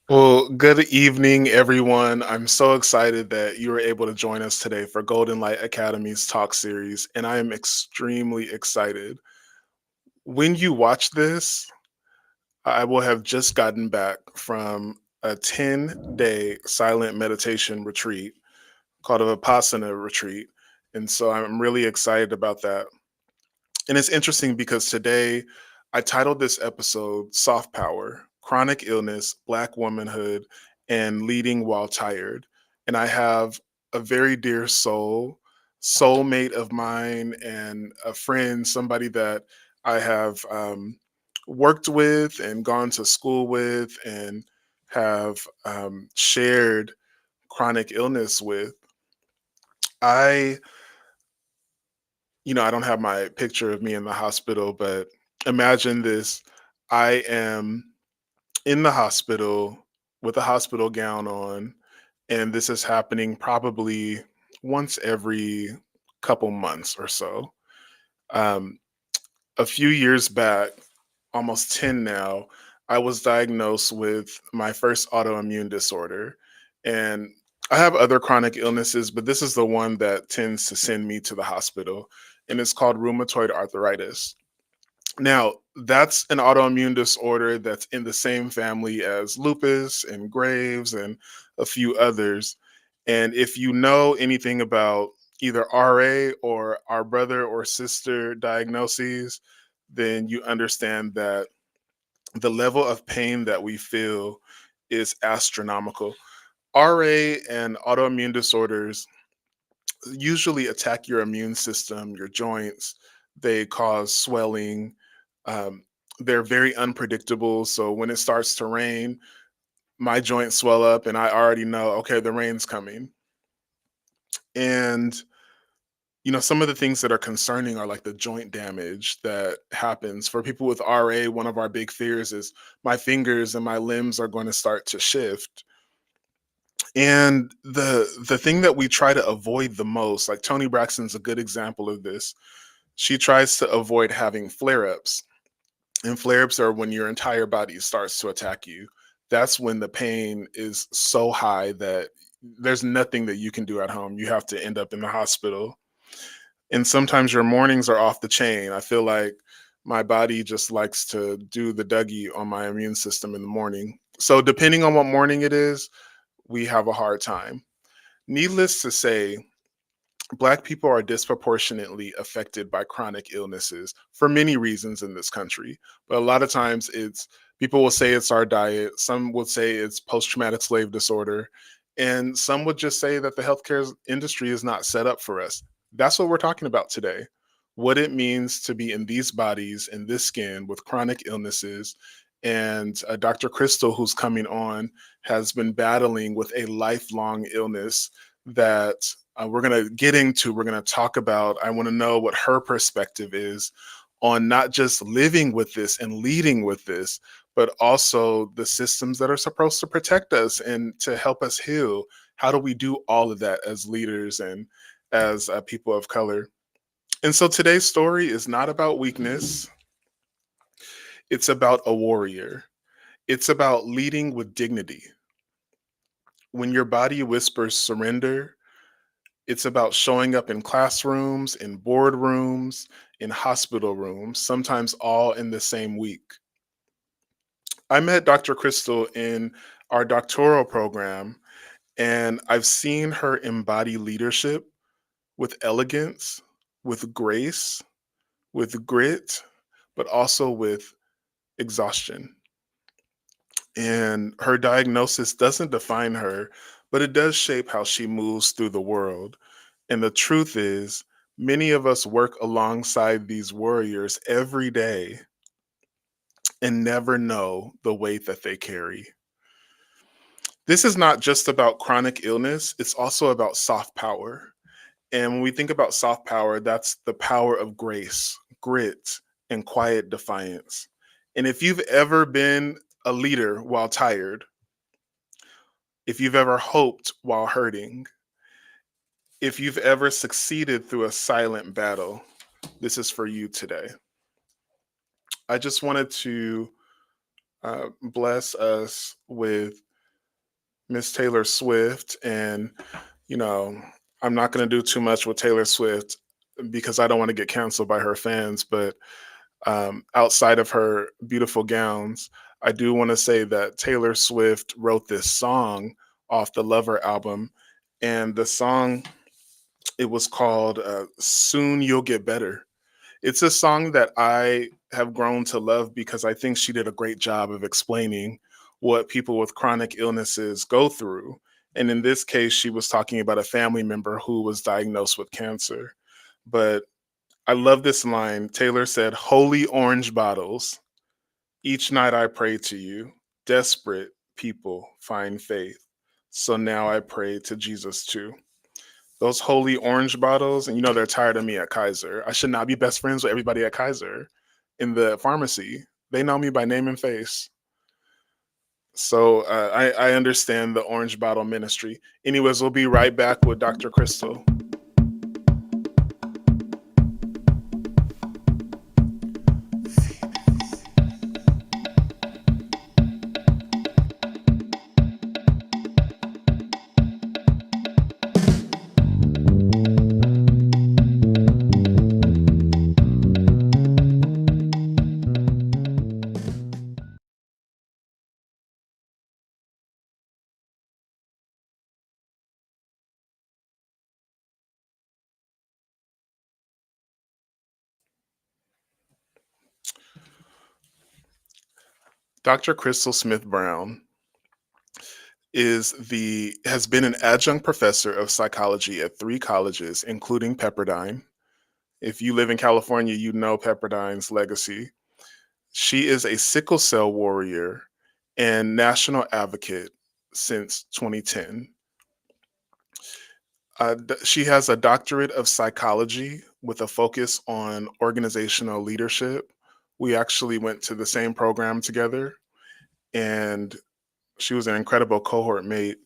Well, good evening, everyone. I'm so excited that you were able to join us today for Goldenlight Academy's talk series, and I am extremely excited. When you watch this, I will have just gotten back from a 10-day silent meditation retreat called a Vipassana retreat. And so I'm really excited about that. And it's interesting because today I titled this episode Soft Power, Chronic Illness, Black Womanhood, and Leading While Tired. And I have a very dear soulmate of mine, and a friend, somebody that I have worked with and gone to school with and have shared chronic illness with. I I don't have my picture of me in the hospital, but imagine this. I am in the hospital with a hospital gown on, and this is happening probably once every couple months or so. Um, a few years back, almost 10 now, I was diagnosed with my first autoimmune disorder. And I have other chronic illnesses, but this is the one that tends to send me to the hospital, and it's called rheumatoid arthritis. Now, that's an autoimmune disorder that's in the same family as lupus and Graves and a few others. And if you know anything about either RA or our brother or sister diagnoses, then you understand that the level of pain that we feel is astronomical. RA and autoimmune disorders usually attack your immune system, your joints. They cause swelling. Um, they're very unpredictable. So when it starts to rain, my joints swell up, and I already know, okay, the rain's coming. And some of the things that are concerning are like the joint damage that happens for people with RA. One of our big fears is my fingers and my limbs are going to start to shift. And the thing that we try to avoid the most, like Tony Braxton's a good example of this. She tries to avoid having flare-ups. And flare-ups are when your entire body starts to attack you. That's when the pain is so high that there's nothing that you can do at home. You have to end up in the hospital. And sometimes your mornings are off the chain. I feel like my body just likes to do the Dougie on my immune system in the morning. So depending on what morning it is, we have a hard time. Needless to say, Black people are disproportionately affected by chronic illnesses for many reasons in this country. But a lot of times it's people will say it's our diet, some would say it's post traumatic slave disorder, and some would just say that the healthcare industry is not set up for us. That's what we're talking about today. What it means to be in these bodies, in this skin with chronic illnesses. And Dr. Kristyl, who's coming on, has been battling with a lifelong illness that we're going to get into. We're going to talk about. I want to know what her perspective is on not just living with this and leading with this, but also the systems that are supposed to protect us and to help us heal. How do we do all of that as leaders and as people of color? And so today's story is not about weakness, it's about a warrior. It's about leading with dignity. When your body whispers surrender, it's about showing up in classrooms, in boardrooms, in hospital rooms, sometimes all in the same week. I met Dr. Kristyl in our doctoral program, and I've seen her embody leadership with elegance, with grace, with grit, but also with exhaustion. And her diagnosis doesn't define her, but it does shape how she moves through the world. And the truth is, many of us work alongside these warriors every day and never know the weight that they carry. This is not just about chronic illness, it's also about soft power. And when we think about soft power, that's the power of grace, grit, and quiet defiance. And if you've ever been a leader while tired, if you've ever hoped while hurting, if you've ever succeeded through a silent battle, this is for you today. I just wanted to bless us with Miss Taylor Swift. And, you know, I'm not going to do too much with Taylor Swift because I don't want to get canceled by her fans. But outside of her beautiful gowns, I do want to say that Taylor Swift wrote this song off the Lover album. And the song, it was called Soon You'll Get Better. It's a song that I have grown to love because I think she did a great job of explaining what people with chronic illnesses go through. And in this case, she was talking about a family member who was diagnosed with cancer. But I love this line. Taylor said, "Holy orange bottles, each night I pray to you. Desperate people find faith. So now I pray to Jesus too." Those holy orange bottles, and they're tired of me at Kaiser. I should not be best friends with everybody at Kaiser in the pharmacy. They know me by name and face. So I understand the orange bottle ministry. Anyways, we'll be right back with Dr. Kristyl. Dr. Kristyl Smith-Brown has been an adjunct professor of psychology at 3 colleges, including Pepperdine. If you live in California, you know Pepperdine's legacy. She is a sickle cell warrior and national advocate since 2010. She has a doctorate of psychology with a focus on organizational leadership. We actually went to the same program together, and she was an incredible cohort mate.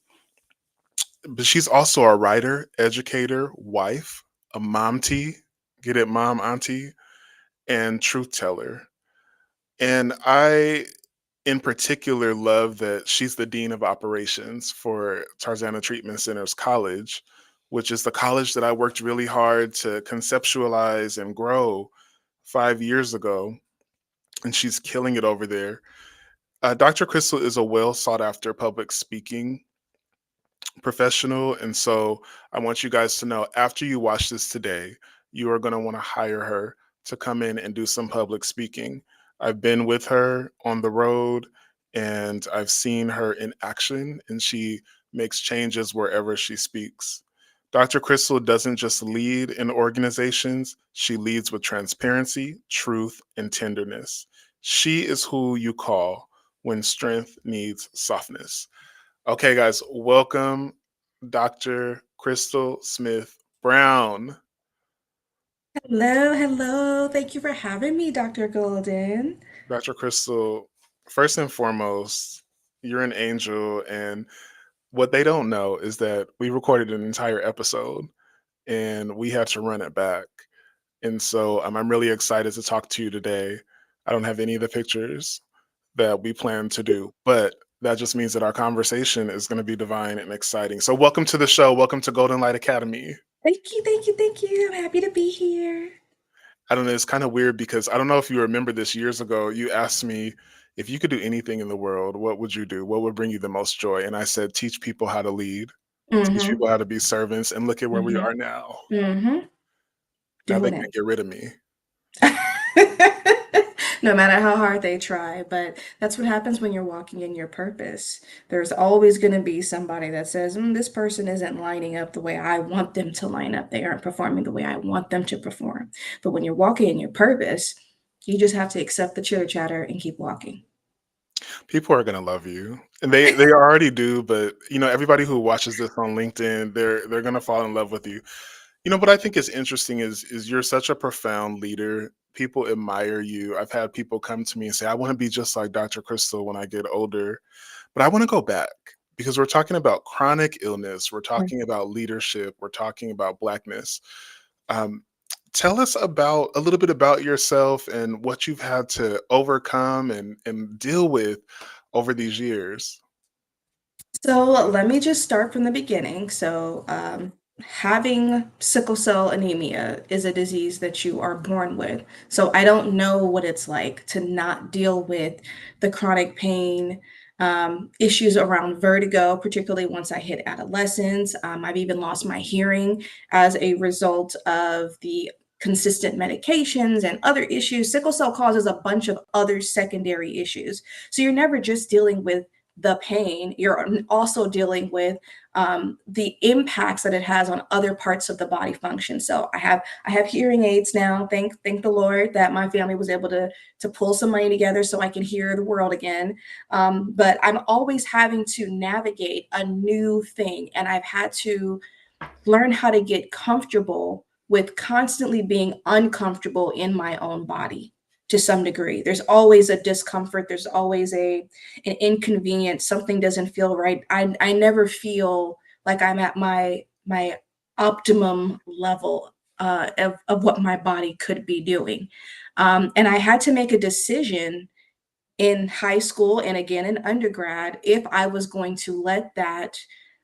But she's also a writer, educator, wife, a momty, get it, mom, auntie, and truth teller. And I, in particular, love that she's the dean of operations for Tarzana Treatment Centers College, which is the college that I worked really hard to conceptualize and grow 5 years ago. And she's killing it over there. Dr. Kristyl is a well sought after public speaking professional. And so I want you guys to know, after you watch this today, you are going to want to hire her to come in and do some public speaking. I've been with her on the road and I've seen her in action, and she makes changes wherever she speaks. Dr. Kristyl doesn't just lead in organizations, she leads with transparency, truth, and tenderness. She is who you call when strength needs softness. Okay, guys, welcome Dr. Kristyl Smith-Brown. Hello, hello. Thank you for having me, Dr. Golden. Dr. Kristyl, first and foremost, you're an angel. And what they don't know is that we recorded an entire episode and we had to run it back. And so I'm really excited to talk to you today. I don't have any of the pictures that we plan to do, but that just means that our conversation is going to be divine and exciting. So, welcome to the show. Welcome to Goldenlite Academy. Thank you, thank you, thank you. I'm happy to be here. I don't know. It's kind of weird because I don't know if you remember this years ago. You asked me if you could do anything in the world, what would you do? What would bring you the most joy? And I said, teach people how to lead, teach Mm-hmm. people how to be servants. And look at where we Mm-hmm. are now. Mm-hmm. Now they Doing can't get rid of me. it. No matter how hard they try, but that's what happens when you're walking in your purpose. There's always going to be somebody that says, this person isn't lining up the way I want them to line up. They aren't performing the way I want them to perform. But when you're walking in your purpose, you just have to accept the chitter chatter and keep walking. People are gonna love you, and they already do. But everybody who watches this on LinkedIn, they're gonna fall in love with you. What I think is interesting is you're such a profound leader. People admire you. I've had people come to me and say, "I want to be just like Dr. Kristyl when I get older," but I want to go back because we're talking about chronic illness. We're talking about leadership. We're talking about blackness. Um, Tell us about a little bit about yourself and what you've had to overcome and deal with over these years. So let me just start from the beginning. Having sickle cell anemia is a disease that you are born with. So I don't know what it's like to not deal with the chronic pain, issues around vertigo, particularly once I hit adolescence. I've even lost my hearing as a result of the consistent medications and other issues. Sickle cell causes a bunch of other secondary issues. So you're never just dealing with the pain, you're also dealing with the impacts that it has on other parts of the body function. So I have hearing aids now. Thank the Lord that my family was able to pull some money together so I can hear the world again. But I'm always having to navigate a new thing, and I've had to learn how to get comfortable with constantly being uncomfortable in my own body to some degree. There's always a discomfort, there's always an inconvenience, something doesn't feel right. I never feel like I'm at my optimum level of what my body could be doing. And I had to make a decision in high school and again in undergrad if I was going to let that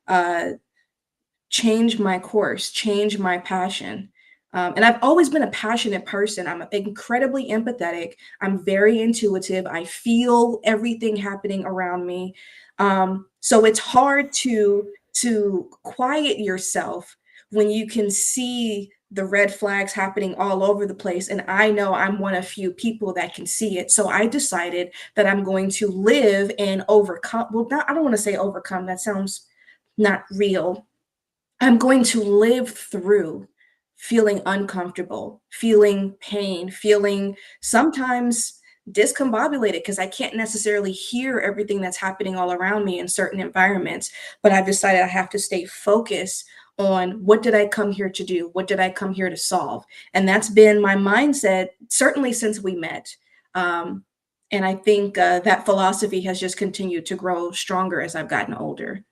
uh, change my course, change my passion. And I've always been a passionate person. I'm incredibly empathetic. I'm very intuitive. I feel everything happening around me. So it's hard to quiet yourself when you can see the red flags happening all over the place. And I know I'm one of few people that can see it. So I decided that I'm going to live and overcome. Well, not, I don't want to say overcome. That sounds not real. I'm going to live through feeling uncomfortable, feeling pain, feeling sometimes discombobulated because I can't necessarily hear everything that's happening all around me in certain environments. But I've decided I have to stay focused on what did I come here to do? What did I come here to solve? And that's been my mindset, certainly since we met. Um, and I think that philosophy has just continued to grow stronger as I've gotten older.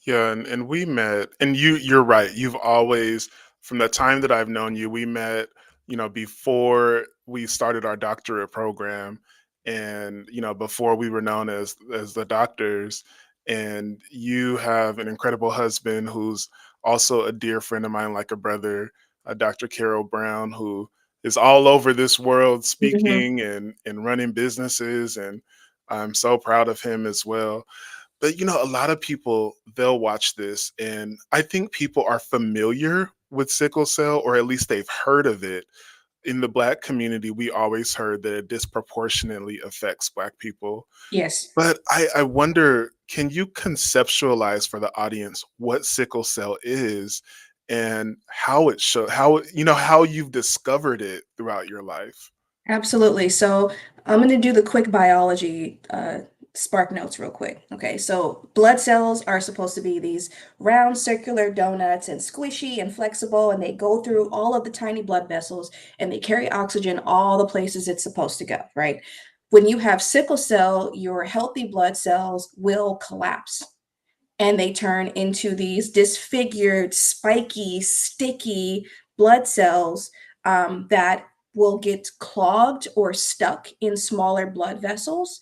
Yeah, and we met, and you're right. You've always, from the time that I've known you, we met, before we started our doctorate program, and before we were known as the doctors. And you have an incredible husband who's also a dear friend of mine, like a brother, Dr. Carol Brown, who is all over this world Mhm. speaking and running businesses, and I'm so proud of him as well. But a lot of people, they'll watch this, and I think people are familiar with sickle cell, or at least they've heard of it. In the Black community, we always heard that it disproportionately affects Black people. Yes. But I wonder, can you conceptualize for the audience what sickle cell is and how it show how how you've discovered it throughout your life? Absolutely. So I'm going to do the quick biology spark notes real quick. Okay. So blood cells are supposed to be these round circular donuts and squishy and flexible, and they go through all of the tiny blood vessels and they carry oxygen all the places it's supposed to go, right? When you have sickle cell, your healthy blood cells will collapse and they turn into these disfigured, spiky, sticky blood cells that will get clogged or stuck in smaller blood vessels.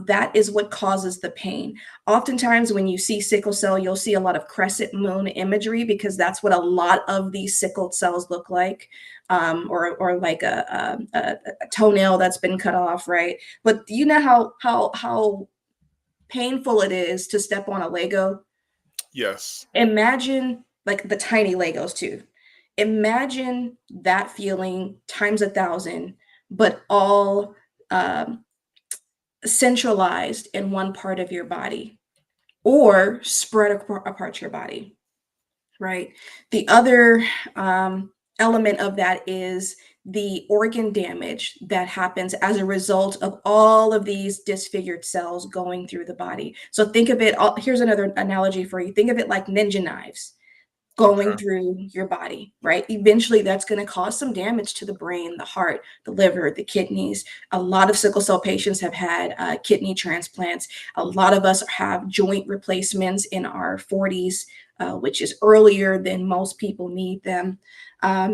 That is what causes the pain. Oftentimes, when you see sickle cell, you'll see a lot of crescent moon imagery because that's what a lot of these sickled cells look like, or like a toenail that's been cut off, right? But you know how painful it is to step on a Lego. Yes. Imagine like the tiny Legos too. Imagine that feeling times a thousand, but all um, centralized in one part of your body or spread apart your body, right? The other element of that is the organ damage that happens as a result of all of these disfigured cells going through the body. So think of it, here's another analogy for you. Think of it like ninja knives going Okay. through your body, right? Eventually, that's going to cause some damage to the brain, the heart, the liver, the kidneys. A lot of sickle cell patients have had kidney transplants. A lot of us have joint replacements in our 40s. which is earlier than most people need them.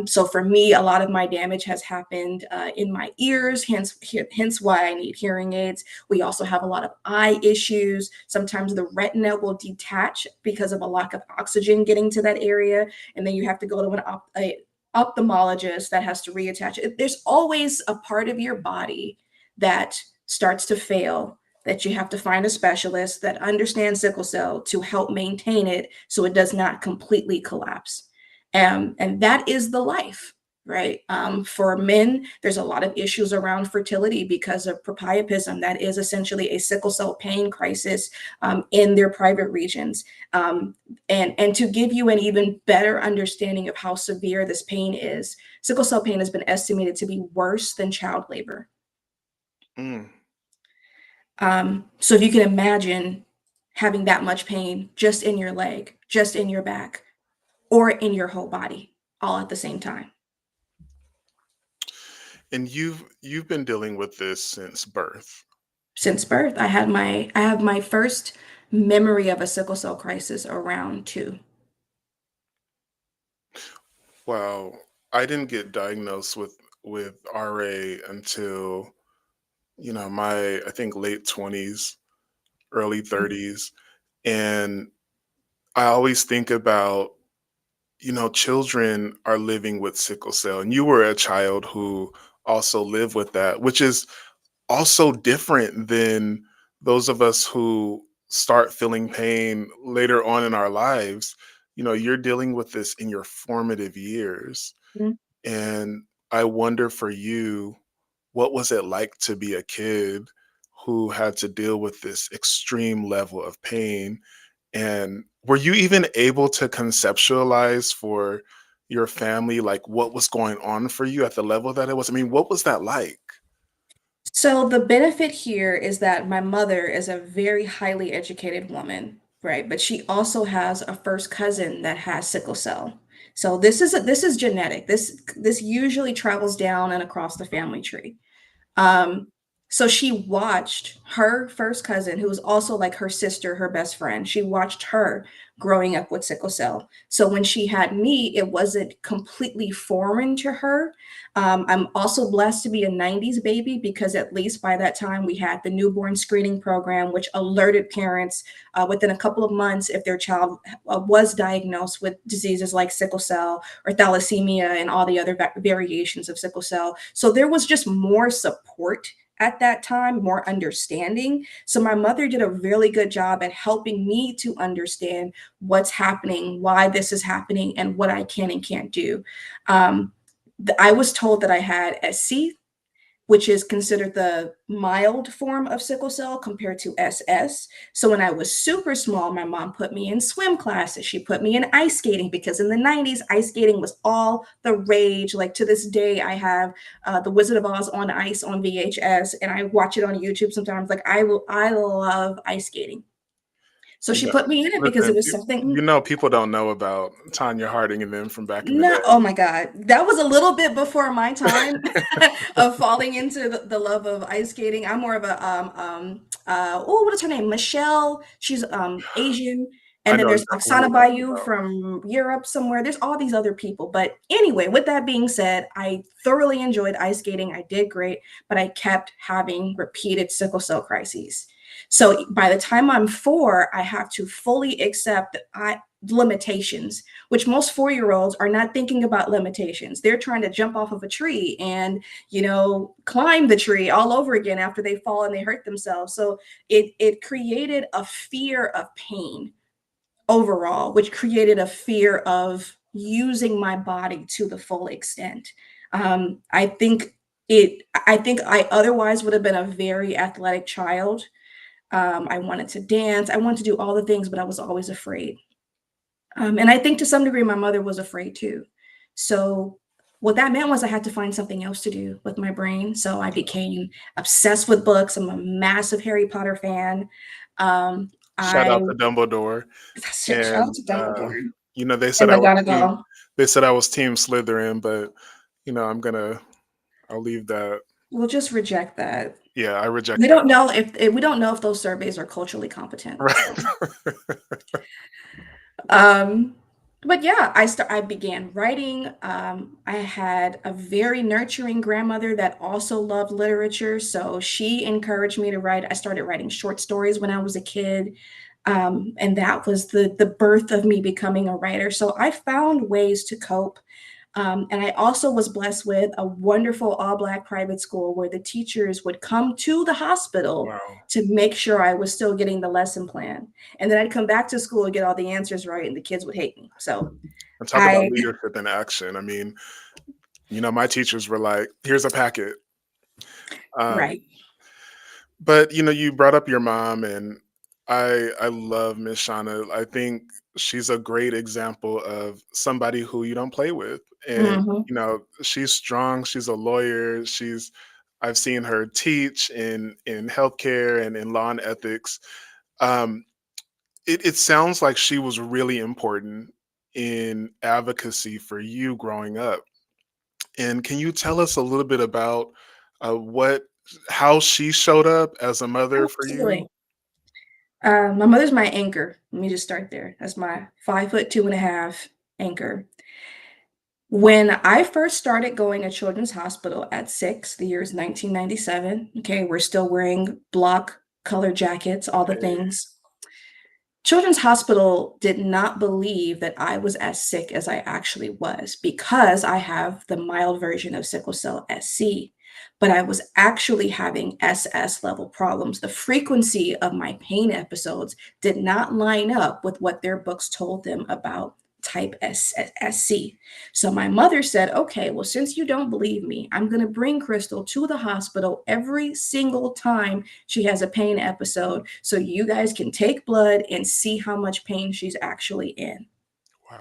So for me, a lot of my damage has happened in my ears, hence why I need hearing aids. We also have a lot of eye issues. Sometimes the retina will detach because of a lack of oxygen getting to that area, and then you have to go to a ophthalmologist that has to reattach it. There's always a part of your body that starts to fail, that you have to find a specialist that understands sickle cell to help maintain it so it does not completely collapse. And that is the life, right? For men, there's a lot of issues around fertility because of priapism. That is essentially a sickle cell pain crisis in their private regions. And to give you an even better understanding of how severe this pain is, sickle cell pain has been estimated to be worse than child labor. Mm. So if you can imagine having that much pain just in your leg, just in your back, or in your whole body, all at the same time. And you've been dealing with this since birth. Since birth, I have my first memory of a sickle cell crisis around 2. Wow. I didn't get diagnosed with RA until, my I think late 20s, early 30s. And I always think about, children are living with sickle cell. And you were a child who also lived with that, which is also different than those of us who start feeling pain later on in our lives. You're dealing with this in your formative years. Mhm. And I wonder for you, what was it like to be a kid who had to deal with this extreme level of pain? And were you even able to conceptualize for your family, like what was going on for you at the level that it was? I mean, what was that like? So the benefit here is that my mother is a very highly educated woman, right? But she also has a first cousin that has sickle cell. So this is genetic. This usually travels down and across the family tree. Um, so she watched her first cousin, who was also like her sister, her best friend. She watched her growing up with sickle cell. So when she had me, it wasn't completely foreign to her. I'm also blessed to be a 90s baby because at least by that time we had the newborn screening program, which alerted parents within a couple of months if their child was diagnosed with diseases like sickle cell or thalassemia and all the other variations of sickle cell. So there was just more support at that time, more understanding. So my mother did a really good job at helping me to understand what's happening, why this is happening, and what I can and can't do. Um, I was told that I had SC, which is considered the mild form of sickle cell compared to SS. So when I was super small, my mom put me in swim classes. She put me in ice skating because in the 90s, ice skating was all the rage. Like to this day, I have The Wizard of Oz on ice on VHS and I watch it on YouTube sometimes. Like I love ice skating. So she Yeah. put me in it because Listen, it was something. people don't know about Tanya Harding and them from back in the No, day. oh my God. That was a little bit before my time of falling into the love of ice skating. I'm more of a oh, what is her name? Michelle. She's Asian. I And then know there's exactly who you're Oksana talking Bayou about. from Europe somewhere. There's all these other people. But anyway, with that being said, I thoroughly enjoyed ice skating. I did great, but I kept having repeated sickle cell crises. So by the time I'm 4, I have to fully accept that I limitations, which most 4-year-olds are not thinking about limitations. They're trying to jump off of a tree and, climb the tree all over again after they fall and they hurt themselves. So it created a fear of pain overall, which created a fear of using my body to the full extent. I think I otherwise would have been a very athletic child. I wanted to dance. I wanted to do all the things, but I was always afraid. And I think to some degree, my mother was afraid too. So what that meant was I had to find something else to do with my brain. So I became obsessed with books. I'm a massive Harry Potter fan. Shout I out to Dumbledore. shout out And to Dumbledore they said and I was team McGonagall. Slytherin, but I'm gonna I'll leave that. We'll just reject that. Yeah, I reject We that. don't know if we don't know if those surveys are culturally competent. Right. So Um, but yeah, I began writing. I had a very nurturing grandmother that also loved literature, so she encouraged me to write. I started writing short stories when I was a kid, and that was the birth of me becoming a writer. So I found ways to cope. And I also was blessed with a wonderful all Black private school where the teachers would come to the hospital Wow. to make sure I was still getting the lesson plan. And then I'd come back to school and get all the answers right, and the kids would hate me. So And talk about I, leadership in action. I mean, my teachers were like, "Here's a packet." Um, right. but you brought up your mom, and I love Miss Shauna. I think she's a great example of somebody who you don't play with, and Hmm. she's strong. She's a lawyer. I've seen her teach in healthcare and in law and ethics. Um, it sounds like she was really important in advocacy for you growing up. And can you tell us a little bit about what how she showed up as a mother for you? Absolutely. My mother's my anchor. Let me just start there. That's my 5'2.5" anchor. When I first started going to Children's Hospital at 6, the year is 1997. Okay, we're still wearing block color jackets, all the Hey, things. Children's Hospital did not believe that I was as sick as I actually was because I have the mild version of sickle cell SC, but I was actually having SS level problems. The frequency of my pain episodes did not line up with what their books told them about type SC. So my mother said, okay, well, since you don't believe me, I'm going to bring Kristyl to the hospital every single time she has a pain episode so you guys can take blood and see how much pain she's actually in. wow.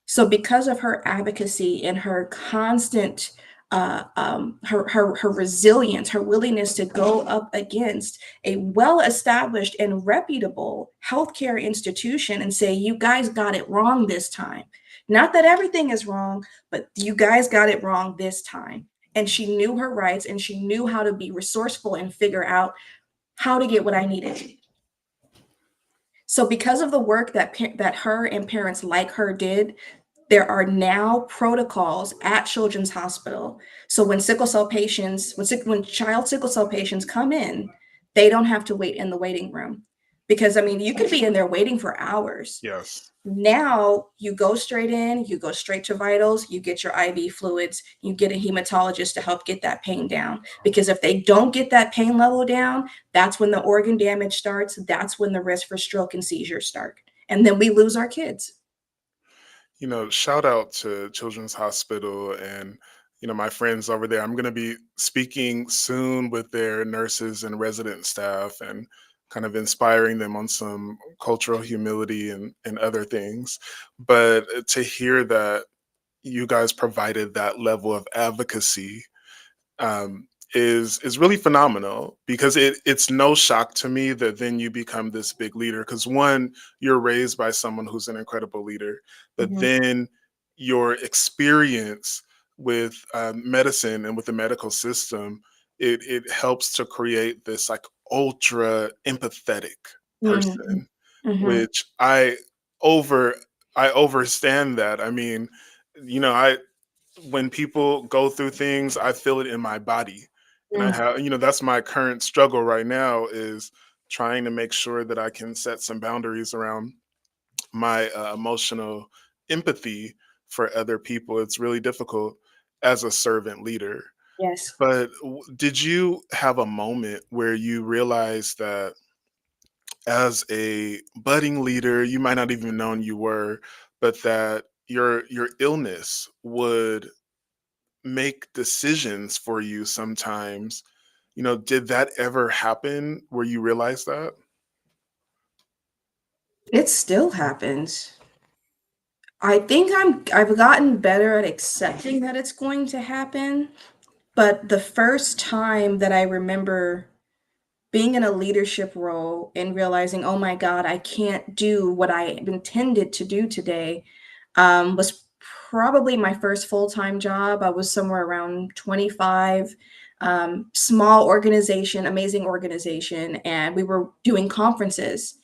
So because of her advocacy and her constant her resilience, her willingness to go up against a well-established and reputable healthcare institution and say, you guys got it wrong this time. Not that everything is wrong, but you guys got it wrong this time. And she knew her rights and she knew how to be resourceful and figure out how to get what I needed. So because of the work that her and parents like her did, there are now protocols at Children's Hospital. So when sickle cell patients, when child sickle cell patients come in, they don't have to wait in the waiting room. Because I mean, you could be in there waiting for hours. Yes. Now you go straight in, you go straight to vitals, you get your IV fluids, you get a hematologist to help get that pain down. Because if they don't get that pain level down, that's when the organ damage starts. That's when the risk for stroke and seizures start. And then we lose our kids. Shout out to Children's Hospital and my friends over there. I'm going to be speaking soon with their nurses and resident staff and kind of inspiring them on some cultural humility and other things. But to hear that you guys provided that level of advocacy is really phenomenal because it's no shock to me that then you become this big leader because one, you're raised by someone who's an incredible leader, but Mhm. then your experience with medicine and with the medical system, it helps to create this like ultra empathetic Mhm. person, Mhm. which over I overstand that. I mean, I when people go through things, I feel it in my body. And I Mm. have, that's my current struggle right now is trying to make sure that I can set some boundaries around my emotional empathy for other people. It's really difficult as a servant leader. Yes. But did you have a moment where you realized that as a budding leader, you might not even known you were, but that your illness would make decisions for you sometimes. Did that ever happen where you realized that? It still happens. I think I've gotten better at accepting that it's going to happen, but the first time that I remember being in a leadership role and realizing, oh my God, I can't do what I intended to do today, was probably my first full-time job. I was somewhere around 25, small organization, amazing organization, and we were doing conferences.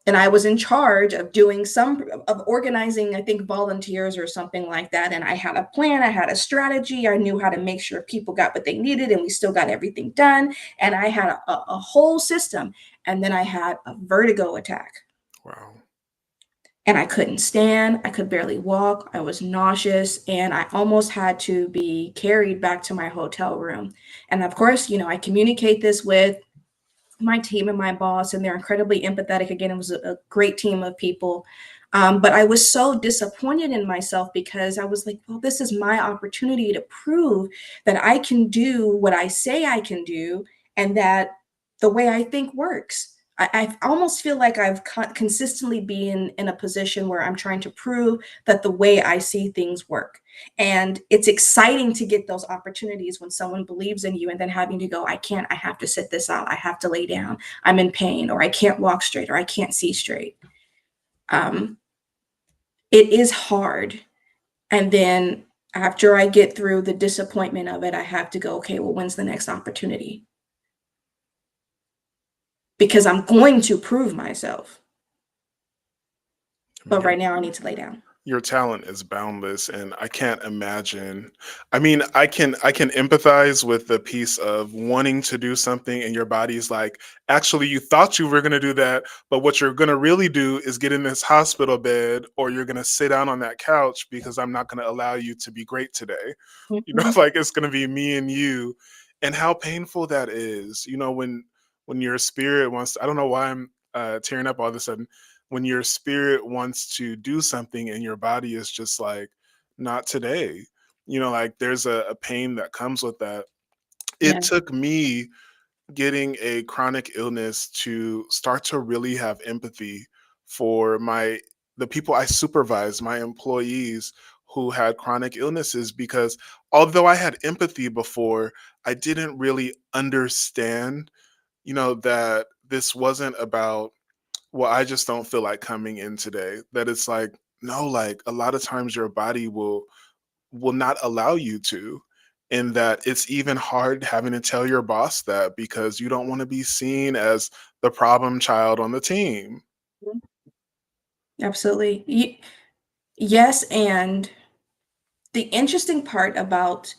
And I was in charge of doing some of organizing, I think, volunteers or something like that. And I had a plan, I had a strategy, I knew how to make sure people got what they needed, and we still got everything done. And I had a whole system. And then I had a vertigo attack. Wow. And I couldn't stand, I could barely walk, I was nauseous, and I almost had to be carried back to my hotel room. And of course, I communicate this with my team and my boss, and they're incredibly empathetic. Again, it was a great team of people. But I was so disappointed in myself because I was like, well, this is my opportunity to prove that I can do what I say I can do, and that the way I think works. I almost feel like I've consistently been in a position where I'm trying to prove that the way I see things work. And it's exciting to get those opportunities when someone believes in you, and then having to go, I can't, I have to sit this out. I have to lay down. I'm in pain, or I can't walk straight, or I can't see straight. Um, it is hard. And then after I get through the disappointment of it, I have to go, okay, well, when's the next opportunity? Because I'm going to prove myself. I mean, But right now, I need to lay down. your talent is boundless, and I can't imagine. I mean, I can empathize with the piece of wanting to do something and your body's like, actually you thought you were going to do that, but what you're going to really do is get in this hospital bed, or you're going to sit down on that couch because I'm not going to allow you to be great today. Mhm. Like it's going to be me and you. And how painful that is, when your spirit wants to, I don't know why I'm tearing up all of a sudden, when your spirit wants to do something and your body is just like, not today. Like there's a pain that comes with that. It Yeah. took me getting a chronic illness to start to really have empathy for the people I supervise, my employees who had chronic illnesses, because although I had empathy before, I didn't really understand, that this wasn't about, well, I just don't feel like coming in today. That it's like, no, like a lot of times your body will not allow you to. And that it's even hard having to tell your boss that because you don't want to be seen as the problem child on the team. Absolutely. Yes. And the interesting part about,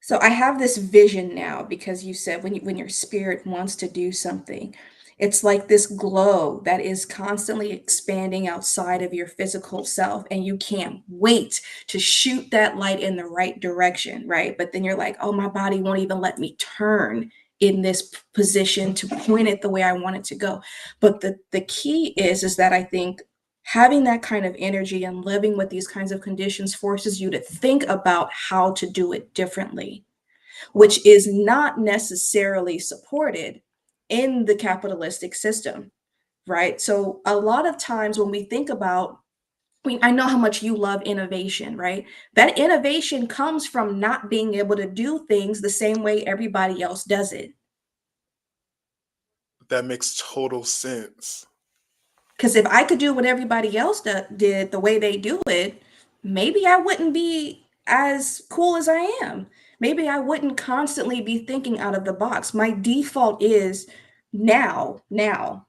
so I have this vision now, because you said when your spirit wants to do something, it's like this glow that is constantly expanding outside of your physical self, and you can't wait to shoot that light in the right direction, right? But then you're like, oh, my body won't even let me turn in this position to point it the way I want it to go. But the key is that I think having that kind of energy and living with these kinds of conditions forces you to think about how to do it differently, which is not necessarily supported in the capitalistic system, right? So a lot of times when we think about, I know how much you love innovation, right? That innovation comes from not being able to do things the same way everybody else does it. That makes total sense. Because if I could do what everybody else did the way they do it, maybe I wouldn't be as cool as I am. Maybe I wouldn't constantly be thinking out of the box. My default is now,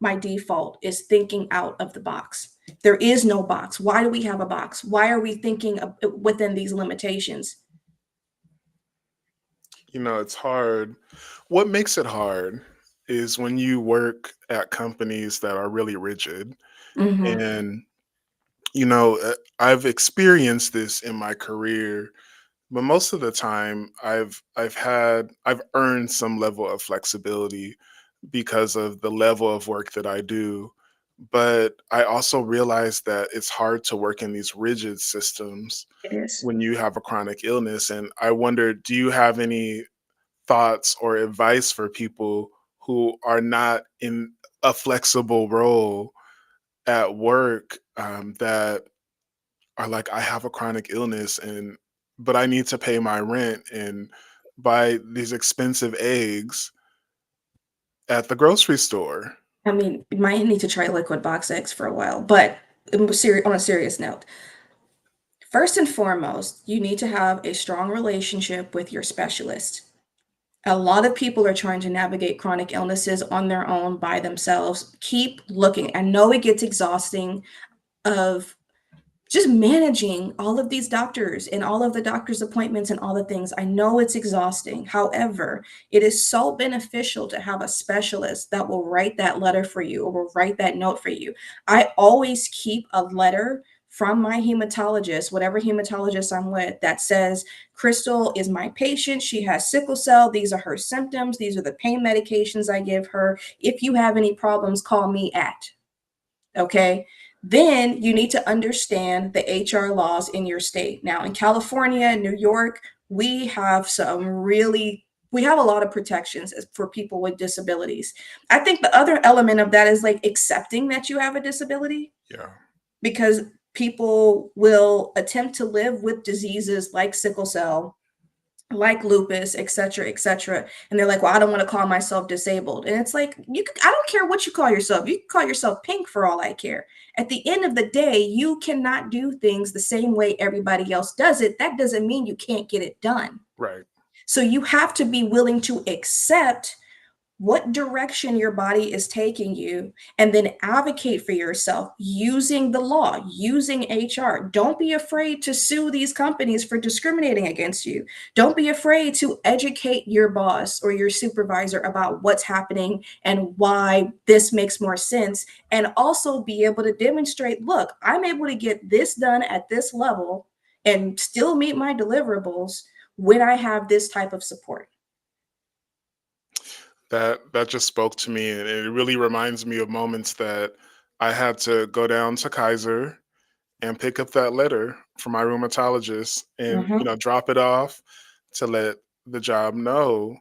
my default is thinking out of the box. There is no box. Why do we have a box? Why are we thinking within these limitations? It's hard. What makes it hard is when you work at companies that are really rigid. Hmm. And, I've experienced this in my career. But most of the time, I've earned some level of flexibility because of the level of work that I do. But I also realize that it's hard to work in these rigid systems It is. when you have a chronic illness. And I wonder, do you have any thoughts or advice for people who are not in a flexible role at work, that are like, I have a chronic illness and but I need to pay my rent and buy these expensive eggs at the grocery store. I mean, you might need to try liquid box eggs for a while, but on a serious note, first and foremost, you need to have a strong relationship with your specialist. A lot of people are trying to navigate chronic illnesses on their own by themselves. Keep looking. I know it gets exhausting of just managing all of these doctors and all of the doctor's appointments and all the things. I know it's exhausting. However, it is so beneficial to have a specialist that will write that letter for you or will write that note for you. I always keep a letter from my hematologist, whatever hematologist I'm with, that says, Kristyl is my patient. She has sickle cell. These are her symptoms. These are the pain medications I give her. If you have any problems, call me at. Okay. Then you need to understand the HR laws in your state. Now, in California, New York, we have a lot of protections for people with disabilities. I think the other element of that is like accepting that you have a disability, Yeah. because people will attempt to live with diseases like sickle cell, like lupus, et cetera, and they're like, "Well, I don't want to call myself disabled." And it's like, I don't care what you call yourself. You can call yourself pink for all I care. At the end of the day, you cannot do things the same way everybody else does it. That doesn't mean you can't get it done. Right. So you have to be willing to accept what direction your body is taking you, and then advocate for yourself using the law, using HR. Don't be afraid to sue these companies for discriminating against you. Don't be afraid to educate your boss or your supervisor about what's happening and why this makes more sense. And also be able to demonstrate, look, I'm able to get this done at this level and still meet my deliverables when I have this type of support. That just spoke to me, and it really reminds me of moments that I had to go down to Kaiser and pick up that letter from my rheumatologist and, Mhm. drop it off to let the job know,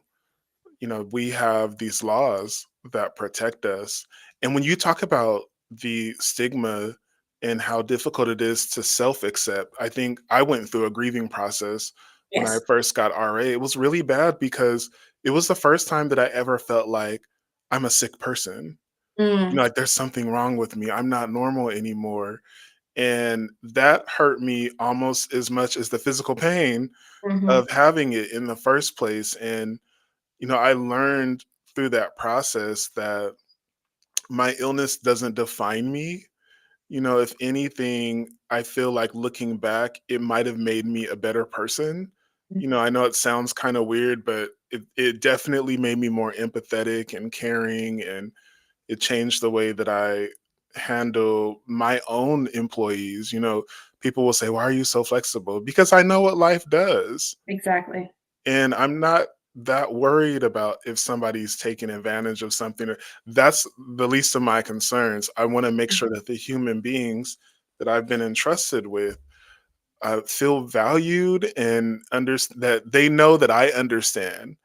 we have these laws that protect us. And when you talk about the stigma and how difficult it is to self accept, I think I went through a grieving process when I Yes. first got RA. It was really bad because it was the first time that I ever felt like I'm a sick person. Mm. Like there's something wrong with me. I'm not normal anymore. And that hurt me almost as much as the physical pain Mhm. of having it in the first place. And I learned through that process that my illness doesn't define me. If anything, I feel like looking back, it might have made me a better person. I know it sounds kind of weird, but it definitely made me more empathetic and caring, and it changed the way that I handle my own employees. People will say, "Why are you so flexible?" Because I know what life does. Exactly. And I'm not that worried about if somebody's taking advantage of something. That's the least of my concerns. I want to make sure that the human beings that I've been entrusted with feel valued and that they know that I understand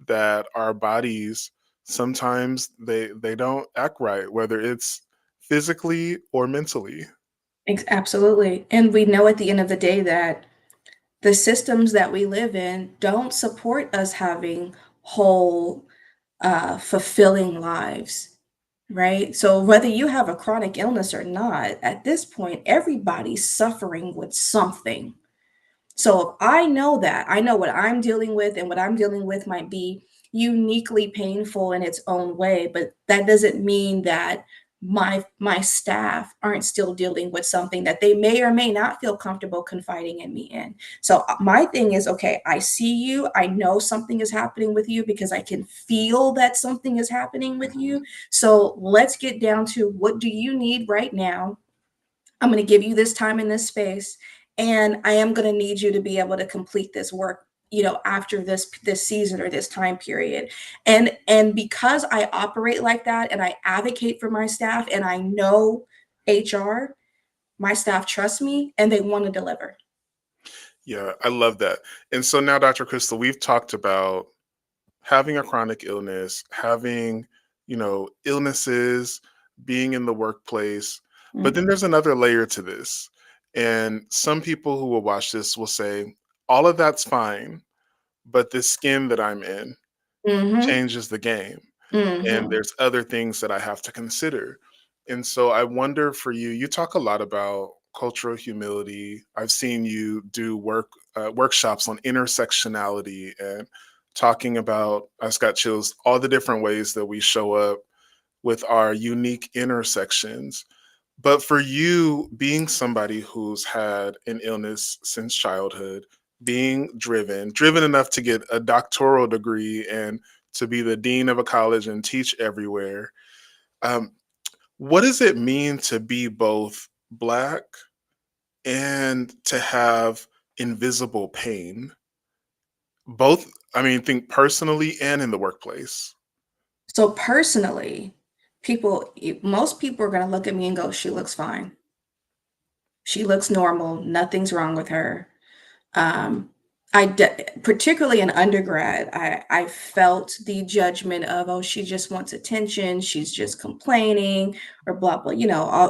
that our bodies sometimes they don't act right, whether it's physically or mentally. Absolutely. And we know at the end of the day that the systems that we live in don't support us having whole, fulfilling lives, right? So whether you have a chronic illness or not, at this point, everybody's suffering with something. So if I know that, I know what I'm dealing with, and what I'm dealing with might be uniquely painful in its own way, but that doesn't mean that my staff aren't still dealing with something that they may or may not feel comfortable confiding in me in. So my thing is, okay, I see you, I know something is happening with you because I can feel that something is happening with Mhm. you. So let's get down to, what do you need right now? I'm going to give you this time in this space, and I am going to need you to be able to complete this work, after this season or this time period. And because I operate like that, and I advocate for my staff, and I know HR, my staff trust me and they want to deliver. Yeah, I love that. And so now, Dr. Crystal, we've talked about having a chronic illness, having, illnesses, being in the workplace. But then there's another layer to this. And some people who will watch this will say, all of that's fine, but this skin that I'm in Mm-hmm. changes the game. And Mm-hmm. there's other things that I have to consider. And so I wonder for you, you talk a lot about cultural humility. I've seen you do workshops on intersectionality and talking about, I just got chills, all the different ways that we show up with our unique intersections. But for you, being somebody who's had an illness since childhood, being driven enough to get a doctoral degree and to be the dean of a college and teach everywhere, um, what does it mean to be both Black and to have invisible pain? Both, I mean, think personally and in the workplace. So personally, most people are going to look at me and go, she looks fine. She looks normal. Nothing's wrong with her. Um, Particularly in undergrad, I felt the judgment of, oh, she just wants attention. She's just complaining or blah, blah,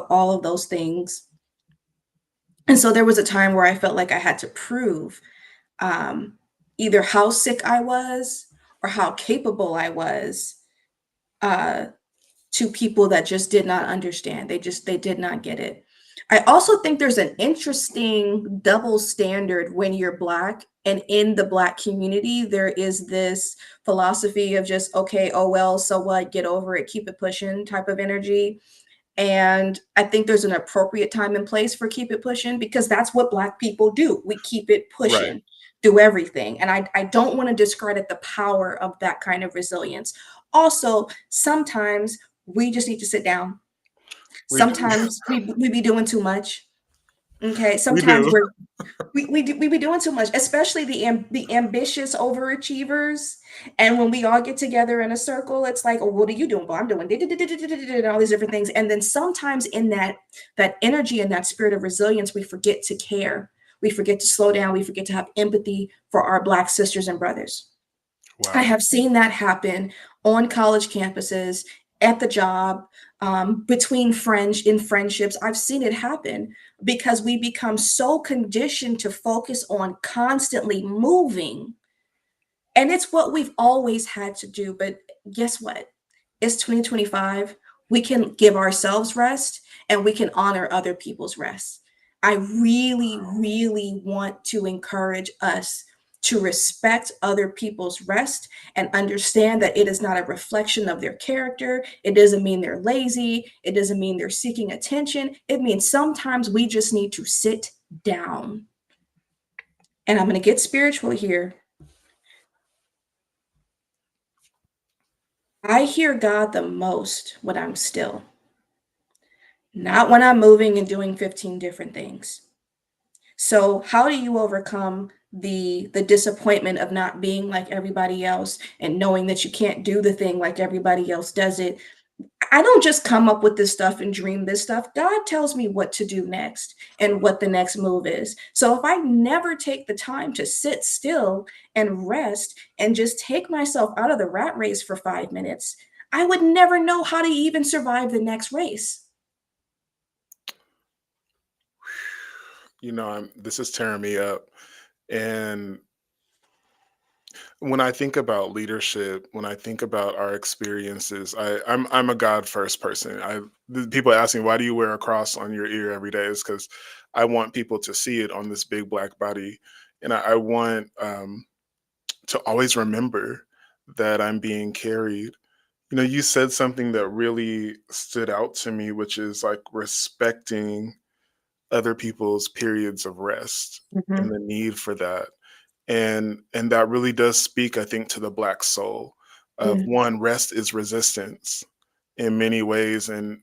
all of those things. And so there was a time where I felt like I had to prove um, either how sick I was or how capable I was uh, to people that just did not understand. They did not get it. I also think there's an interesting double standard when you're Black, and in the Black community, there is this philosophy of just, okay, oh well, so what, get over it, keep it pushing type of energy. And I think there's an appropriate time and place for keep it pushing because that's what Black people do. We keep it Right. pushing through everything. And I don't want to discredit the power of that kind of resilience. Also, sometimes we just need to sit down. We do. Sometimes we be doing too much. Okay. We Sometimes do. we be doing too much, especially the ambitious overachievers. And when we all get together in a circle, it's like, oh, what are you doing? Well, I'm doing and all these different things. And then sometimes in that energy and that spirit of resilience, we forget to care. We forget to slow down. We forget to have empathy for our Black sisters and brothers. I Wow. have seen that happen on college campuses, at the job, between in friendships. I've seen it happen because we become so conditioned to focus on constantly moving. And it's what we've always had to do. But guess what? It's 2025. We can give ourselves rest and we can honor other people's rest. I really, really want to encourage us to respect other people's rest and understand that it is not a reflection of their character. It doesn't mean they're lazy. It doesn't mean they're seeking attention. It means sometimes we just need to sit down. And I'm going to get spiritual here. I hear God the most when I'm still, not when I'm moving and doing 15 different things. So, how do you overcome the disappointment of not being like everybody else and knowing that you can't do the thing like everybody else does it? I don't just come up with this stuff and dream this stuff. God tells me what to do next and what the next move is. So if I never take the time to sit still and rest and just take myself out of the rat race for 5 minutes, I would never know how to even survive the next race. This is tearing me up. And when I think about leadership, when I think about our experiences, I'm a God first person. People ask me, why do you wear a cross on your ear every day? Is because I want people to see it on this big Black body, and I want to always remember that I'm being carried. You said something that really stood out to me, which is like respecting other people's periods of rest and Mhm. the need for that. And that really does speak, I think, to the Black soul of Mm, one, rest is resistance in many ways. And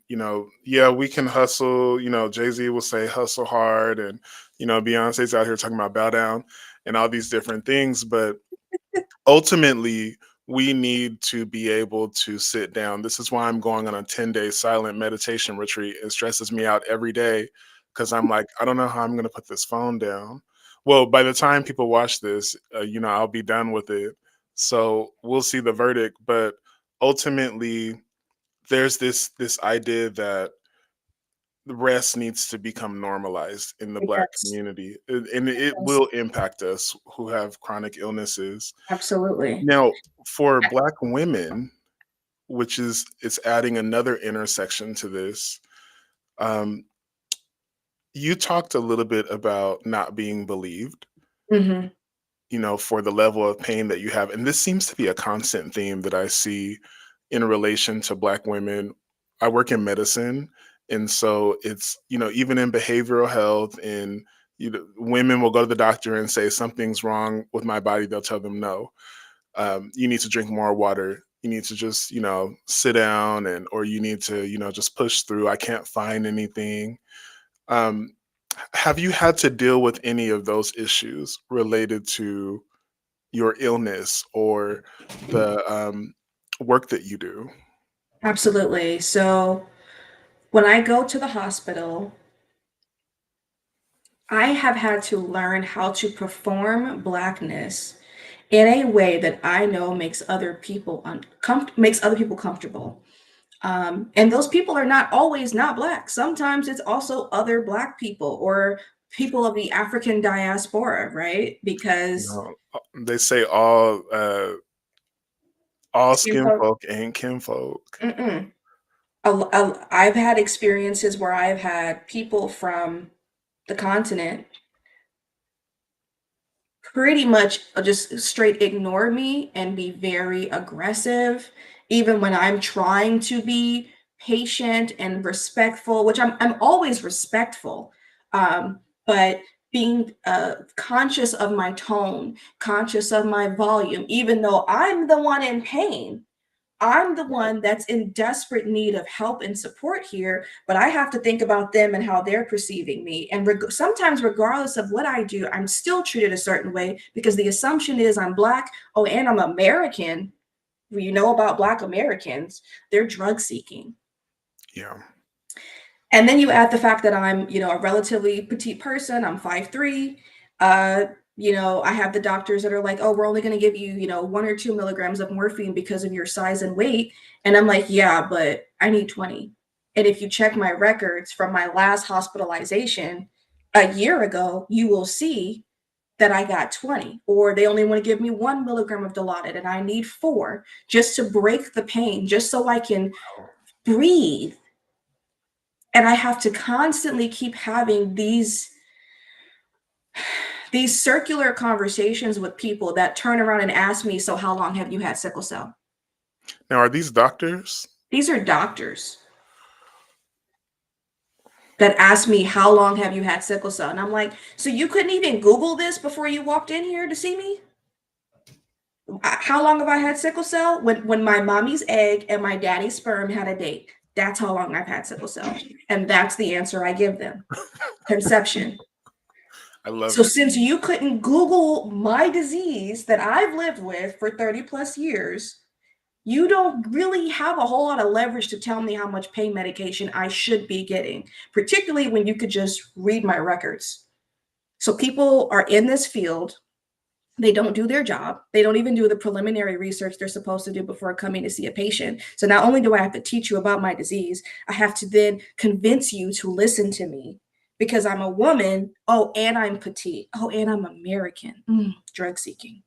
yeah, we can hustle. Jay-Z will say hustle hard, and Beyonce's out here talking about bow down and all these different things, but ultimately we need to be able to sit down. This is why I'm going on a 10-day silent meditation retreat. It stresses me out every day because I'm like, I don't know how I'm going to put this phone down. Well, by the time people watch this, I'll be done with it. So we'll see the verdict. But ultimately, there's this idea that the rest needs to become normalized in the Black yes, community, and it yes, will impact us who have chronic illnesses. absolutely. Now, for Black women, which is it's adding another intersection to this. Um, you talked a little bit about not being believed. Mhm. for the level of pain that you have. And this seems to be a constant theme that I see in relation to Black women. I work in medicine. And so it's, even in behavioral health, and women will go to the doctor and say something's wrong with my body. They'll tell them no. You need to drink more water. You need to just, sit down, or you need to, just push through. I can't find anything. Um, have you had to deal with any of those issues related to your illness or the work that you do? Absolutely. So when I go to the hospital, I have had to learn how to perform Blackness in a way that I know makes other people comfortable. And those people are not always not Black. Sometimes it's also other Black people or people of the African diaspora, right? Because They say all skin skin folk, folk ain't kinfolk. mm-mm. I've had experiences where I've had people from the continent pretty much just straight ignore me and be very aggressive, even when I'm trying to be patient and respectful, which I'm always respectful. But being conscious of my tone, conscious of my volume, even though I'm the one in pain, I'm the one that's in desperate need of help and support here, but I have to think about them and how they're perceiving me. And sometimes, regardless of what I do, I'm still treated a certain way because the assumption is I'm Black. Oh, and I'm American. Well, you know about Black Americans, they're drug seeking. Yeah. And then you add the fact that I'm, a relatively petite person. I'm 5'3". Uh, I have the doctors that are like, oh, we're only going to give you, 1 or 2 milligrams of morphine because of your size and weight. And I'm like, yeah, but I need 20. And if you check my records from my last hospitalization a year ago, you will see that I got 20, or they only want to give me 1 milligram of Dilaudid and I need 4 just to break the pain, just so I can breathe. And I have to constantly keep having these circular conversations with people that turn around and ask me, so how long have you had sickle cell? Now, are these doctors? These are doctors that ask me, how long have you had sickle cell? And I'm like, so you couldn't even Google this before you walked in here to see me? How long have I had sickle cell? When my mommy's egg and my daddy's sperm had a date. That's how long I've had sickle cell. And that's the answer I give them. Conception. I love So it. since you couldn't Google my disease that I've lived with for 30 plus years, you don't really have a whole lot of leverage to tell me how much pain medication I should be getting, particularly when you could just read my records. So people are in this field, they don't do their job. They don't even do the preliminary research they're supposed to do before coming to see a patient. So not only do I have to teach you about my disease, I have to then convince you to listen to me because I'm a woman. Oh, and I'm petite. Oh, and I'm American. Drug seeking.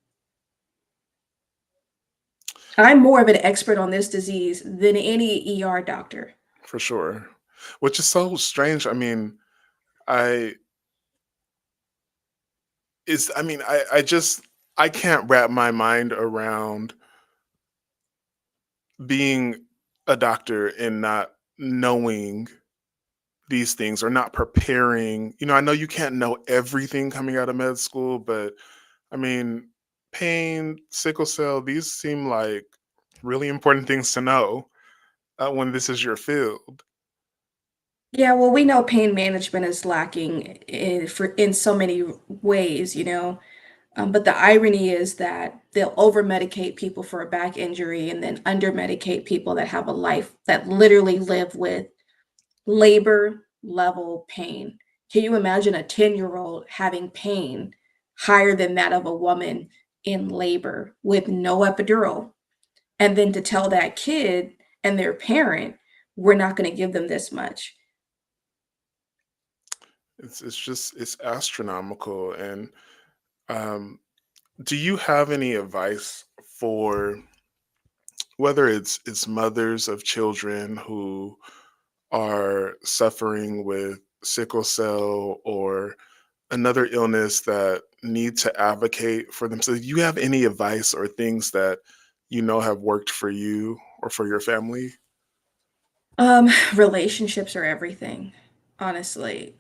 I'm more of an expert on this disease than any ER doctor. For sure. Which is so strange. I I just I can't wrap my mind around being a doctor and not knowing these things, or not preparing. I know you can't know everything coming out of med school, but I mean, pain, sickle cell, these seem like really important things to know when this is your field. Yeah, well, we know pain management is lacking in so many ways. But the irony is that they'll over medicate people for a back injury and then under medicate people that have a life that literally live with labor level pain. Can you imagine a 10-year-old having pain higher than that of a woman in labor with no epidural? And then to tell that kid and their parent, we're not going to give them this much. It's astronomical. And um, do you have any advice for whether it's mothers of children who are suffering with sickle cell, or another illness that need to advocate for themselves. Do you have any advice or things that you know have worked for you or for your family? Relationships are everything, honestly.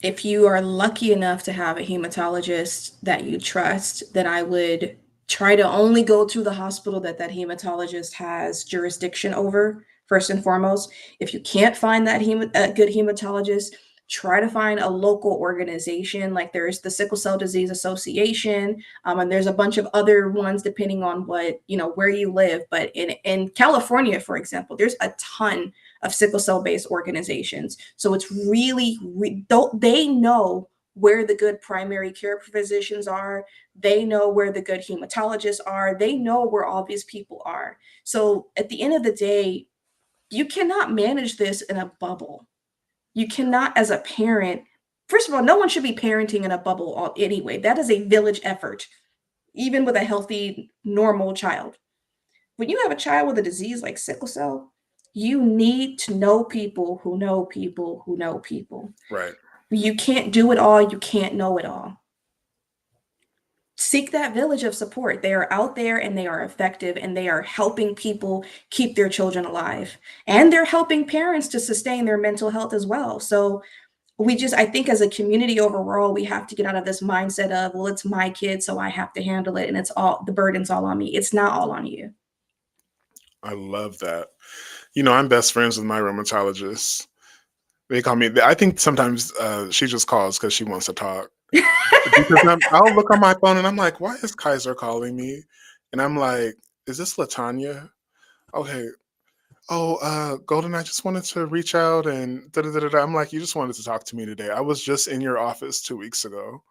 If you are lucky enough to have a hematologist that you trust, then I would try to only go to the hospital that that hematologist has jurisdiction over, first and foremost. If you can't find that a good hematologist, try to find a local organization. Like there's the Sickle Cell Disease Association, and there's a bunch of other ones depending on what, where you live. But in California, for example, there's a ton of sickle cell based organizations. So it's really, they know where the good primary care physicians are. They know where the good hematologists are. They know where all these people are. So at the end of the day, you cannot manage this in a bubble. You cannot, as a parent, first of all, no one should be parenting in a bubble anyway. That is a village effort, even with a healthy, normal child. When you have a child with a disease like sickle cell, you need to know people who know people who know people. Right. You can't do it all, you can't know it all. Seek that village of support. They are out there and they are effective and they are helping people keep their children alive. And they're helping parents to sustain their mental health as well. So I think as a community overall, we have to get out of this mindset of, well, it's my kid, so I have to handle it. And the burden's all on me. It's not all on you. I love that. I'm best friends with my rheumatologist. They call me. I think sometimes she just calls because she wants to talk. Because I'll look on my phone and I'm like, why is Kaiser calling me? And I'm like, is this Latanya? Okay. Oh, Golden, I just wanted to reach out and da da da da. I'm like, you just wanted to talk to me today. I was just in your office 2 weeks ago.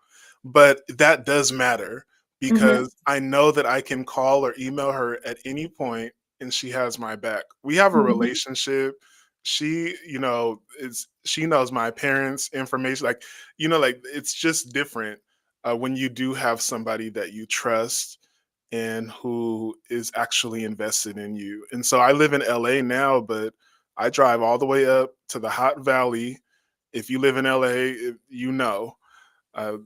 But that does matter Mhm, because I know that I can call or email her at any point and she has my back. We have a mhm. relationship. She knows my parents' information. Like it's just different when you do have somebody that you trust and who is actually invested in you. And so I live in LA now, but I drive all the way up to the Hot Valley. If you live in LA, you know. Uh,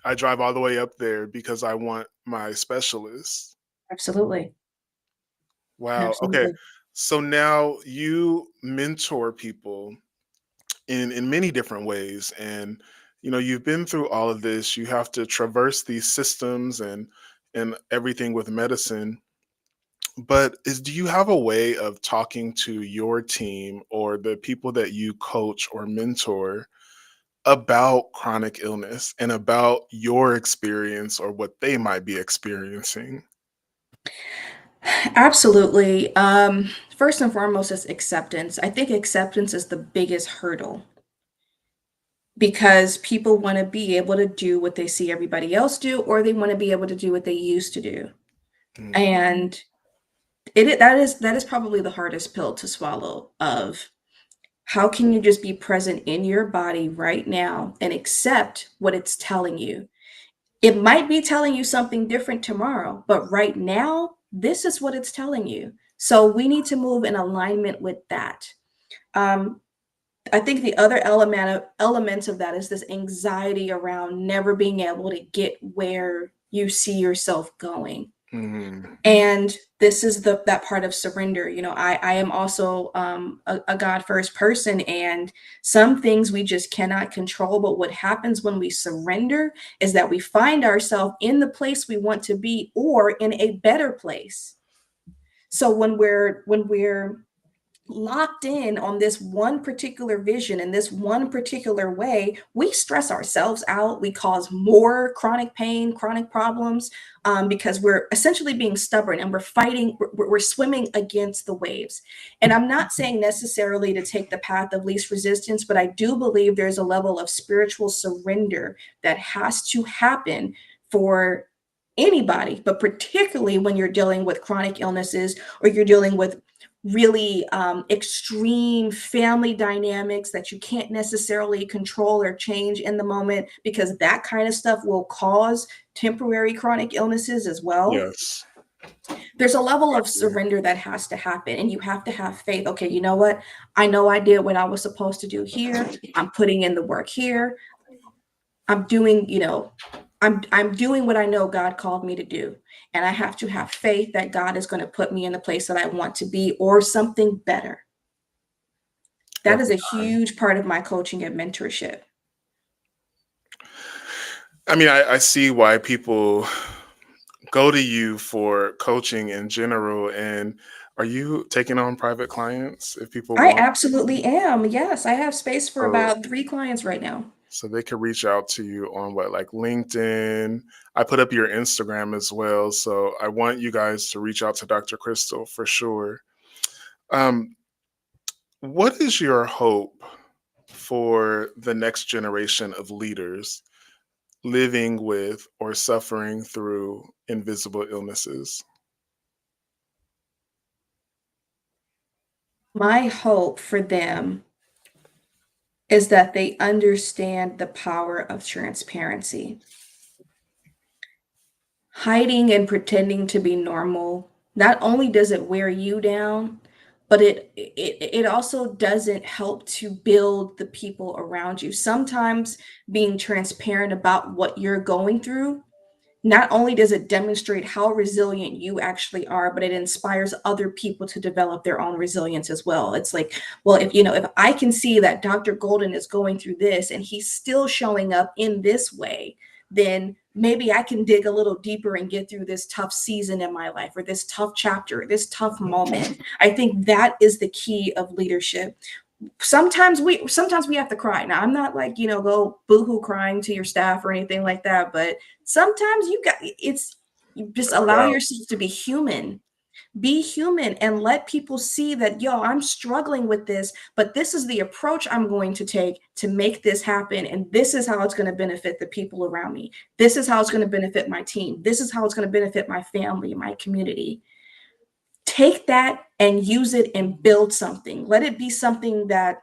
I drive all the way up there because I want my specialist. Absolutely, Wow. Okay. absolutely. So now you mentor people in many different ways, and you've been through all of this. You have to traverse these systems and everything with medicine. But do you have a way of talking to your team or the people that you coach or mentor about chronic illness and about your experience or what they might be experiencing? Absolutely. First and foremost is acceptance. I think acceptance is the biggest hurdle because people want to be able to do what they see everybody else do, or they want to be able to do what they used to do. Mm, And that is probably the hardest pill to swallow of how can you just be present in your body right now and accept what it's telling you? It might be telling you something different tomorrow, but right now, this is what it's telling you. So we need to move in alignment with that. Um, I think the other elements of that is this anxiety around never being able to get where you see yourself going. mhm. And this is that part of surrender. I am also a God first person, and some things we just cannot control. But what happens when we surrender is that we find ourselves in the place we want to be or in a better place. So when we're locked in on this one particular vision in this one particular way, we stress ourselves out. We cause more chronic pain, chronic problems, because we're essentially being stubborn and we're fighting, we're swimming against the waves. And I'm not saying necessarily to take the path of least resistance, but I do believe there's a level of spiritual surrender that has to happen for anybody, but particularly when you're dealing with chronic illnesses or you're dealing with really extreme family dynamics that you can't necessarily control or change in the moment, because that kind of stuff will cause temporary chronic illnesses as well. Yes. There's a level of Exactly. surrender that has to happen, and you have to have faith. Okay, you know what? I know I did what I was supposed to do here. I'm putting in the work here. I'm doing, I'm doing what I know God called me to do. And I have to have faith that God is going to put me in the place that I want to be or something better. That is every a time. huge part of my coaching and mentorship. I mean, I see why people go to you for coaching in general. And are you taking on private clients if people I want? absolutely am. Yes, I have space for So, about 3 clients right now. so they could reach out to you on what, like LinkedIn? I put up your Instagram as well. So I want you guys to reach out to Dr. Kristyl for sure. Um, what is your hope for the next generation of leaders living with or suffering through invisible illnesses? My hope for them is that they understand the power of transparency. Hiding and pretending to be normal, not only does it wear you down, but it also doesn't help to build the people around you. Sometimes being transparent about what you're going through, not only does it demonstrate how resilient you actually are, but it inspires other people to develop their own resilience as well. It's like, well, if I can see that Dr. Golden is going through this and he's still showing up in this way, then maybe I can dig a little deeper and get through this tough season in my life or this tough chapter, this tough moment. I think that is the key of leadership. Sometimes we have to cry. Now I'm not like, go boohoo crying to your staff or anything like that, but sometimes you just Let it allow out. yourself to be human. Be human and let people see that, yo, I'm struggling with this, but this is the approach I'm going to take to make this happen. And this is how it's going to benefit the people around me. This is how it's going to benefit my team. This is how it's going to benefit my family, my community. Take that and use it and build something. Let it be something that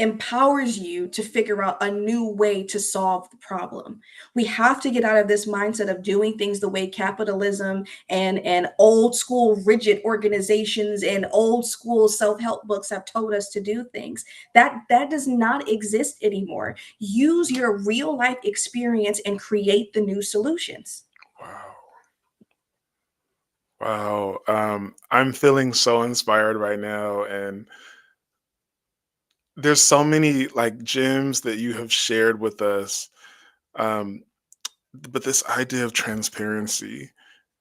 empowers you to figure out a new way to solve the problem. We have to get out of this mindset of doing things the way capitalism and old school rigid organizations and old school self-help books have told us to do things. That does not exist anymore. Use your real life experience and create the new solutions. Wow. Wow. I'm feeling so inspired right now. And there's so many like gems that you have shared with us. Um, but this idea of transparency,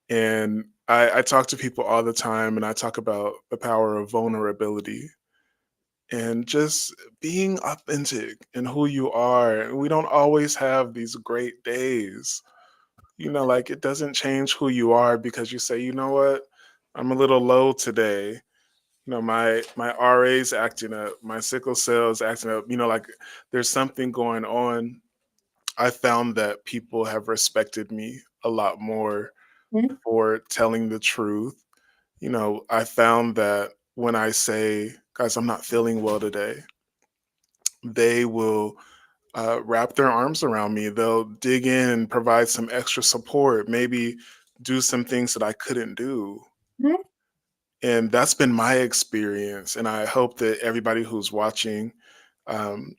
and I talk to people all the time and I talk about the power of vulnerability and just being authentic in who you are. We don't always have these great days. Like it doesn't change who you are because you say, you know what, I'm a little low today. My RA's acting up, my sickle cell's acting up. Like there's something going on. I found that people have respected me a lot more Mhm. for telling the truth. I found that when I say, guys, I'm not feeling well today, they will wrap their arms around me. They'll dig in and provide some extra support, maybe do some things that I couldn't do. Mhm. And that's been my experience. And I hope that everybody who's watching um,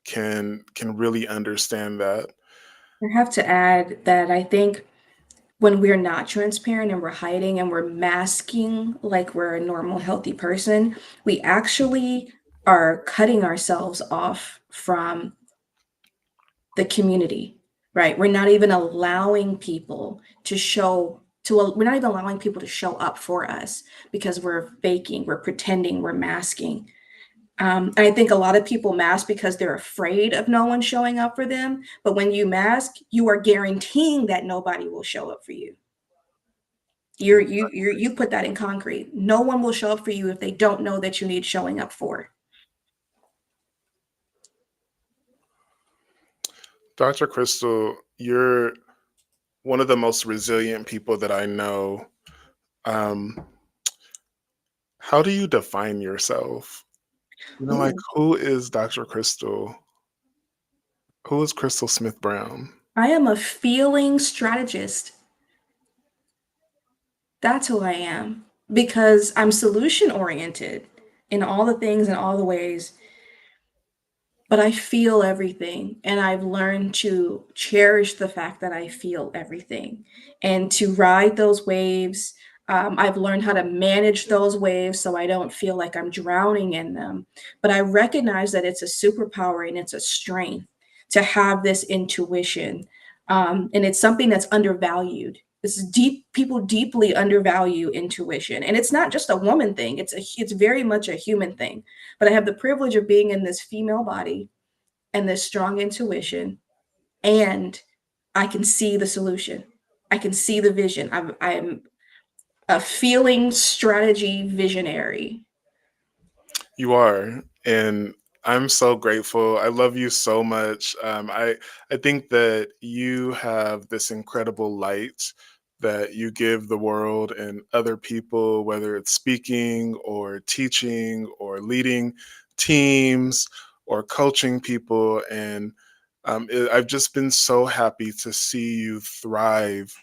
can really understand that. I have to add that I think when we're not transparent and we're hiding and we're masking like we're a normal, healthy person, we actually are cutting ourselves off from the community, right? We're not even allowing people to we're not even allowing people to show up for us because we're faking, we're pretending, we're masking. I think a lot of people mask because they're afraid of no one showing up for them. But when you mask, you are guaranteeing that nobody will show up for you. You put that in concrete. No one will show up for you if they don't know that you need showing up for. Dr. Crystal, you're one of the most resilient people that I know. Um, how do you define yourself? Like Ooh, who is Dr. Crystal? Who is Kristyl Smith-Brown? I am a feeling strategist. That's who I am because I'm solution oriented in all the things and all the ways. but I feel everything. And I've learned to cherish the fact that I feel everything and to ride those waves. I've learned how to manage those waves so I don't feel like I'm drowning in them. But I recognize that it's a superpower and it's a strength to have this intuition. And it's something that's undervalued. This is deep. People deeply undervalue intuition, and it's not just a woman thing. It's very much a human thing. But I have the privilege of being in this female body and this strong intuition, and I can see the solution. I can see the vision. I'm a feeling strategy visionary. You are, and I'm so grateful. I love you so much. I think that you have this incredible light that you give the world and other people, whether it's speaking or teaching or leading teams or coaching people. And I've just been so happy to see you thrive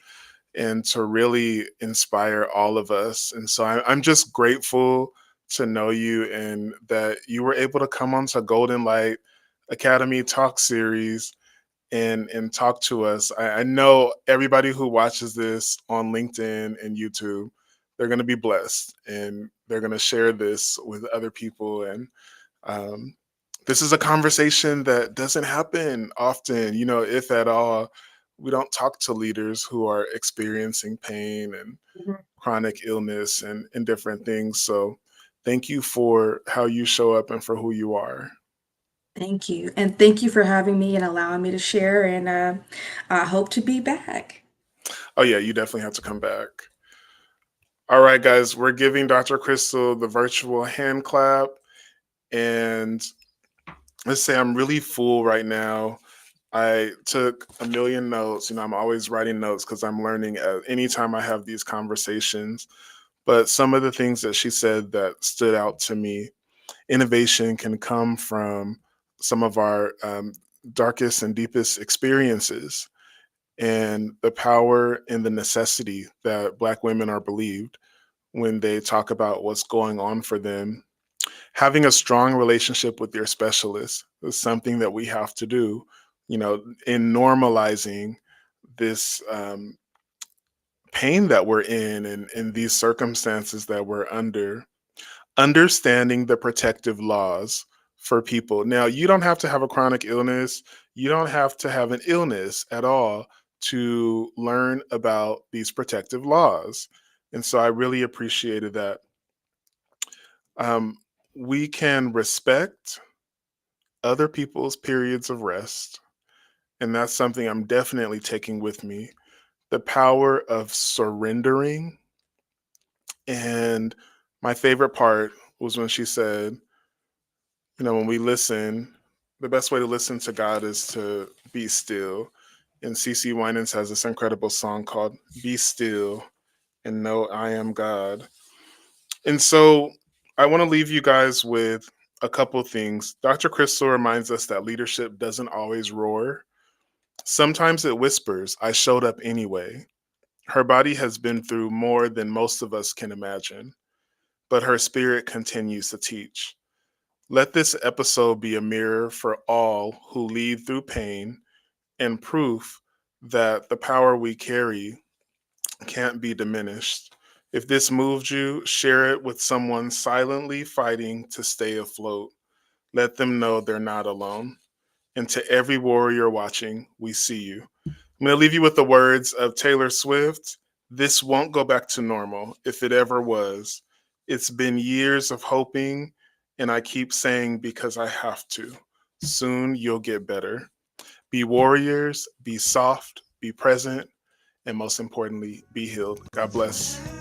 and to really inspire all of us. And so I'm just grateful to know you and that you were able to come onto Golden Light Academy Talk Series and talk to us. I know everybody who watches this on LinkedIn and YouTube, they're going to be blessed and they're going to share this with other people. And um, this is a conversation that doesn't happen often, if at all. We don't talk to leaders who are experiencing pain and Mhm. chronic illness and different things. So thank you for how you show up and for who you are. Thank you. And thank you for having me and allowing me to share. And I hope to be back. Oh, yeah, you definitely have to come back. All right, guys, we're giving Dr. Kristyl the virtual hand clap. And let's say I'm really full right now. I took a million notes. I'm always writing notes because I'm learning anytime I have these conversations. But some of the things that she said that stood out to me, innovation can come from some of our darkest and deepest experiences, and the power and the necessity that Black women are believed when they talk about what's going on for them. Having a strong relationship with your specialist is something that we have to do, in normalizing this pain that we're in and these circumstances that we're under. Understanding the protective laws for people. Now, you don't have to have a chronic illness, you don't have to have an illness at all to learn about these protective laws. And so I really appreciated that. Um, we can respect other people's periods of rest. And that's something I'm definitely taking with me. The power of surrendering. And my favorite part was when she said, when we listen, the best way to listen to God is to be still. And CC Winans has this incredible song called Be Still and Know I Am God. And so I want to leave you guys with a couple things. Dr. Kristyl reminds us that leadership doesn't always roar. Sometimes it whispers, I showed up anyway. Her body has been through more than most of us can imagine, but her spirit continues to teach. Let this episode be a mirror for all who lead through pain and proof that the power we carry can't be diminished. If this moved you, share it with someone silently fighting to stay afloat. Let them know they're not alone. And to every warrior watching, we see you. I'm going to leave you with the words of Taylor Swift. This won't go back to normal if it ever was. It's been years of hoping, and I keep saying because I have to. Soon you'll get better. Be warriors, be soft, be present, and most importantly, be healed. God bless.